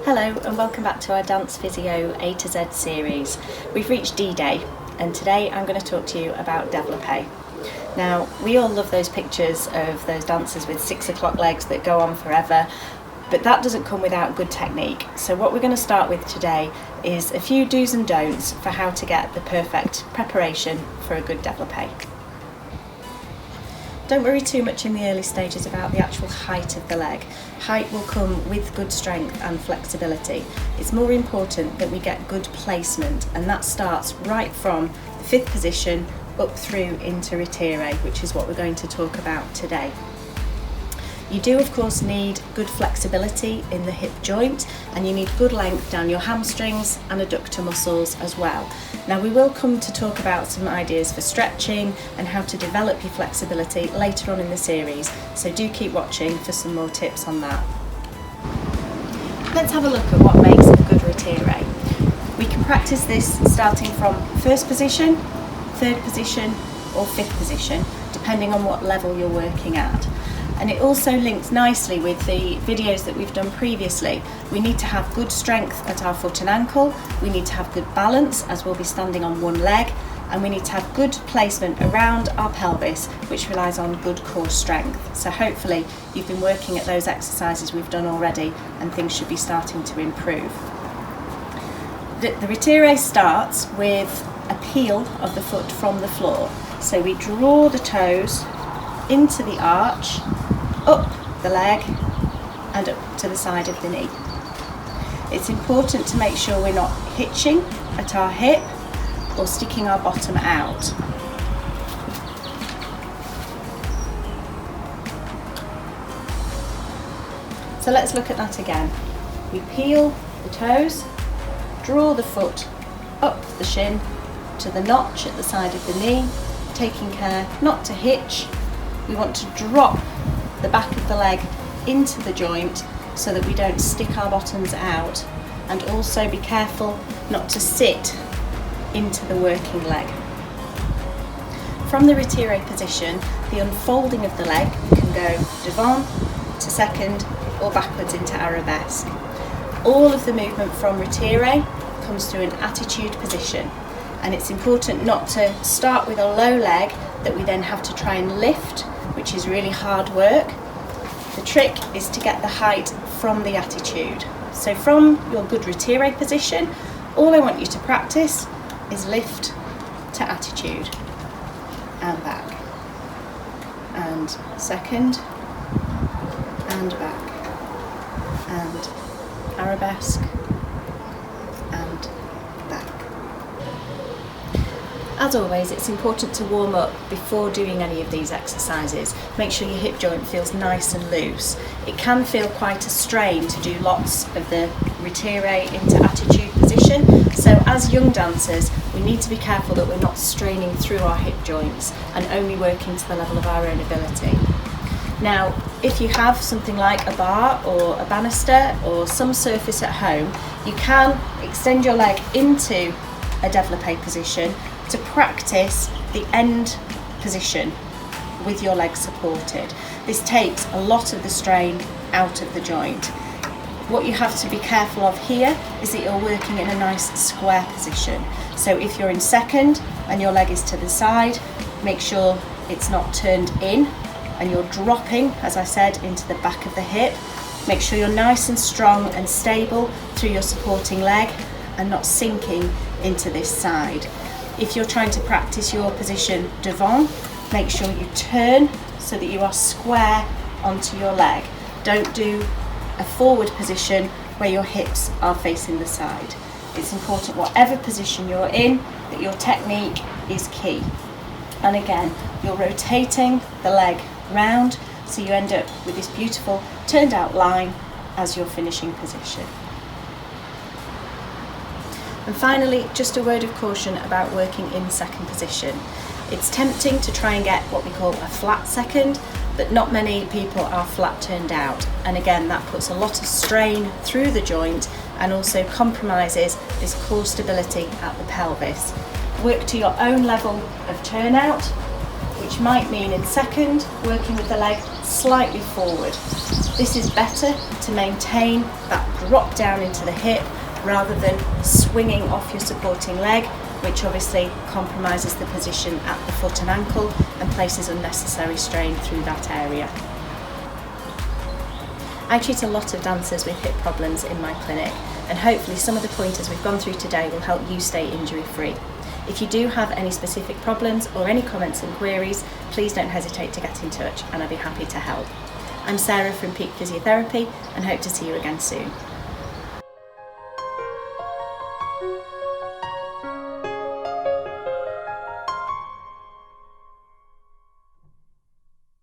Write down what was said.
Hello and welcome back to our Dance Physio A to Z series. We've reached D-Day and today I'm going to talk to you about Developpe. Now, we all love those pictures of those dancers with 6 o'clock legs that go on forever, but that doesn't come without good technique. So what we're going to start with today is a few do's and don'ts for how to get the perfect preparation for a good Developpe. Don't worry too much in the early stages about the actual height of the leg. Height will come with good strength and flexibility. It's more important that we get good placement, and that starts right from the 5th position up through into ritire, which is what we're going to talk about today. You do of course need good flexibility in the hip joint, and you need good length down your hamstrings and adductor muscles as well. Now we will come to talk about some ideas for stretching and how to develop your flexibility later on in the series, so do keep watching for some more tips on that. Let's have a look at what makes a good ritire. We can practice this starting from 1st position, 3rd position or 5th position, depending on what level you're working at. And it also links nicely with the videos that we've done previously. We need to have good strength at our foot and ankle, we need to have good balance as we'll be standing on one leg, and we need to have good placement around our pelvis, which relies on good core strength. So hopefully you've been working at those exercises we've done already and things should be starting to improve. The ritire starts with a peel of the foot from the floor. So we draw the toes into the arch, up the leg and up to the side of the knee. It's important to make sure we're not hitching at our hip or sticking our bottom out. So let's look at that again. We peel the toes, draw the foot up the shin to the notch at the side of the knee, taking care not to hitch. We want to drop the back of the leg into the joint so that we don't stick our bottoms out, and also be careful not to sit into the working leg. From the ritire position, the unfolding of the leg can go devant to 2nd or backwards into arabesque. All of the movement from ritire comes through an attitude position, and it's important not to start with a low leg that we then have to try and lift, which is really hard work. The trick is to get the height from the attitude. So from your good ritire position, all I want you to practice is lift to attitude and back, and 2nd and back, and arabesque and back. As always, it's important to warm up before doing any of these exercises. Make sure your hip joint feels nice and loose. It can feel quite a strain to do lots of the ritire into attitude position. So as young dancers, we need to be careful that we're not straining through our hip joints and only working to the level of our own ability. Now, if you have something like a bar or a banister or some surface at home, you can extend your leg into a Developpe position to practice the end position with your legs supported. This takes a lot of the strain out of the joint. What you have to be careful of here is that you're working in a nice square position. So if you're in 2nd and your leg is to the side, make sure it's not turned in and you're dropping, as I said, into the back of the hip. Make sure you're nice and strong and stable through your supporting leg and not sinking into this side. If you're trying to practice your position devant, make sure you turn so that you are square onto your leg. Don't do a forward position where your hips are facing the side. It's important, whatever position you're in, that your technique is key. And again, you're rotating the leg round so you end up with this beautiful turned out line as your finishing position. And finally, just a word of caution about working in 2nd position. It's tempting to try and get what we call a flat 2nd, but not many people are flat turned out. And again, that puts a lot of strain through the joint and also compromises this core stability at the pelvis. Work to your own level of turnout, which might mean in 2nd, working with the leg slightly forward. This is better to maintain that drop down into the hip rather than swinging off your supporting leg, which obviously compromises the position at the foot and ankle and places unnecessary strain through that area. I treat a lot of dancers with hip problems in my clinic, and hopefully some of the pointers we've gone through today will help you stay injury free. If you do have any specific problems or any comments and queries, please don't hesitate to get in touch and I'll be happy to help. I'm Sarah from Peak Physiotherapy and hope to see you again soon.